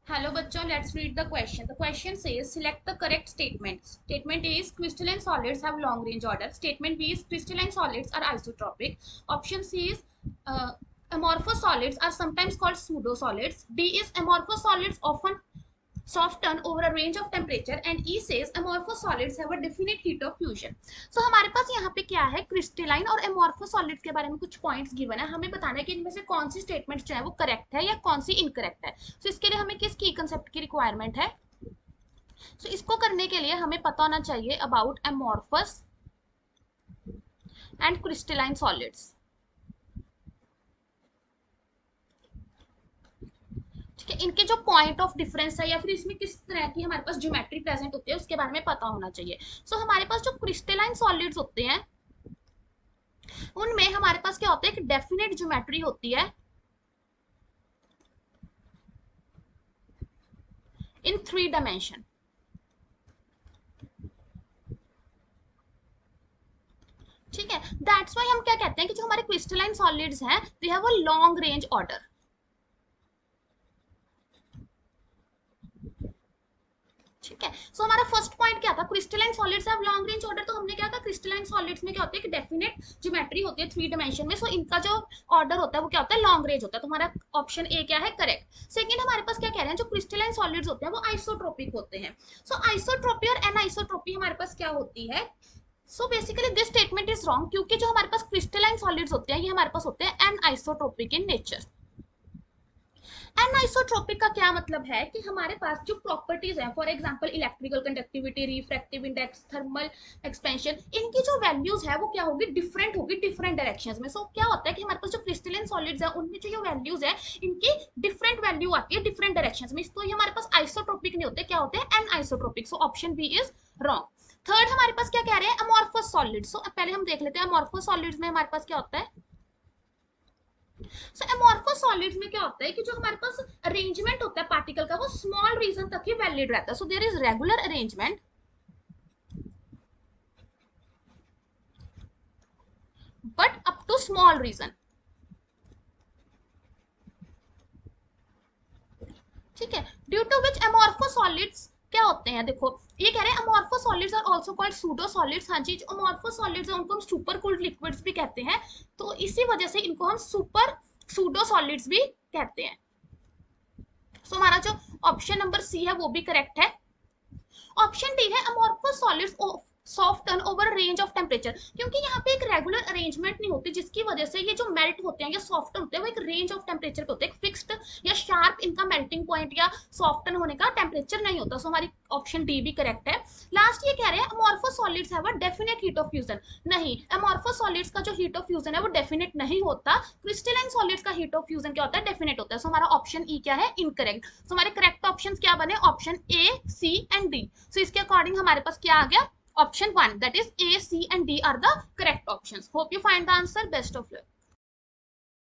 Hello बच्चों, let's read the question. The question says select the correct statement. Statement A is crystalline solids have long range order. Statement B is crystalline solids are isotropic. Option C is amorphous solids are sometimes called pseudo solids. D is amorphous solids often soften over a range of temperature, and E says amorphous solids have a definite heat of fusion. So हमारे पास यहाँ पे क्या है, crystalline और amorphous solids के बारे में कुछ पॉइंट्स गिवन है, हमें बताना है कि इनमें से कौन सी स्टेटमेंट जो है वो करेक्ट है या कौन सी इनकरेक्ट है. So इसके लिए हमें किस की कंसेप्ट की रिक्वायरमेंट है. इसको करने के लिए हमें पता होना चाहिए about amorphous and crystalline solids. ठीक है, इनके जो पॉइंट ऑफ डिफरेंस है या फिर इसमें किस तरह की हमारे पास ज्योमेट्री प्रेजेंट होती है उसके बारे में पता होना चाहिए. हमारे पास जो क्रिस्टलाइन सॉलिड्स होते हैं उनमें हमारे पास क्या होता है, एक डेफिनेट ज्योमेट्री होती है इन 3 डायमेंशन. ठीक है, दैट्स व्हाई हम क्या कहते हैं कि जो हमारे क्रिस्टलाइन सॉलिड्स हैं they have a long range order. ठीक है, हमारा फर्स्ट पॉइंट क्या था, crystalline solids have long range order. तो हमने क्या कहा, क्रिस्टलाइन सॉलिड्स में क्या होता है कि डेफिनेट ज्योमेट्री होती है 3 डायमेंशन में. इनका जो ऑर्डर होता है वो क्या होता है, लॉन्ग रेंज होता है. तो हमारा ऑप्शन ए क्या है, करेक्ट. सेकंड हमारे पास क्या कह रहे हैं, जो क्रिस्टलाइन सॉलिड्स होते हैं वो आइसोट्रोपिक होते हैं. आइसोट्रोपी और एनाइसोट्रोपी हमारे पास क्या होती है. Basically this statement is wrong, क्योंकि जो हमारे पास क्रिस्टलाइन सॉलिड्स होते हैं ये हमारे पास होते हैं एनाइसोट्रोपिक इन नेचर. एनाइसोट्रोपिक का क्या मतलब है कि हमारे पास जो प्रॉपर्टीज है, for example electrical conductivity, refractive index, thermal expansion, इनकी जो वैल्यूज है वो क्या होगी, डिफरेंट होगी डिफरेंट डायरेक्शंस में. क्या होता है कि हमारे पास जो क्रिस्टलाइन सॉलिड्स है उनमें जो वैल्यूज है इनकी डिफरेंट वैल्यू आती है डिफरेंट डायरेक्शंस में. ये हमारे पास आइसोट्रोपिक नहीं होते, क्या होते हैं, anisotropic. Option B is wrong. Third हमारे पास क्या कह रहे हैं, अमॉर्फस सॉलिड्स. पहले हम देख लेते हैं अमॉर्फस सॉलिड्स में हमारे पास क्या होता है. एमोर्फस सॉलिड्स में क्या होता है कि जो हमारे पास अरेंजमेंट होता है पार्टिकल का वो स्मॉल रीजन तक ही वैलिड रहता है. There is regular arrangement but up to small region. ठीक है, due to which amorphous solids क्या होते हैं, देखो ये कह रहे हैं amorphous solids are also called pseudo solids. हाँ जी, जो अमॉर्फस सॉलिड्स है उनको हम सुपर कूल्ड लिक्विड्स भी कहते हैं. तो इसी वजह से इनको हम सुपर सूडो सॉलिड्स भी कहते हैं. हमारा जो ऑप्शन नंबर सी है वो भी करेक्ट है. ऑप्शन डी है amorphous solids soften over range of temperature, क्योंकि यहाँ पे एक रेगुलर अरेंजमेंट नहीं होती जिसकी वजह से ये जो मेल्ट होते हैं या सॉफ्टन होते हैं वो एक रेंज ऑफ टेम्परेचर पे होते हैं, फिक्स्ड या शार्प इनका मेल्टिंग पॉइंट या सॉफ्टन होने का टेम्परेचर नहीं होता. हमारी ऑप्शन डी भी करेक्ट है. लास्ट ये कह रहे हैं amorphous solids have a definite heat of fusion. नहीं, अमॉर्फस सॉलिड्स का जो हीट ऑफ फ्यूजन है वो डेफिनेट नहीं होता. क्रिस्टलाइन सॉलिड्स का हीट ऑफ फ्यूजन क्या होता है, डेफिनेट होता है. हमारा ऑप्शन ई क्या है, इनकरेक्ट. हमारे करेक्ट ऑप्शन क्या बने, option A, C and D. इसके अकॉर्डिंग हमारे पास क्या आ गया, option 1, that is A, C and D are the correct options. Hope you find the answer. Best of luck.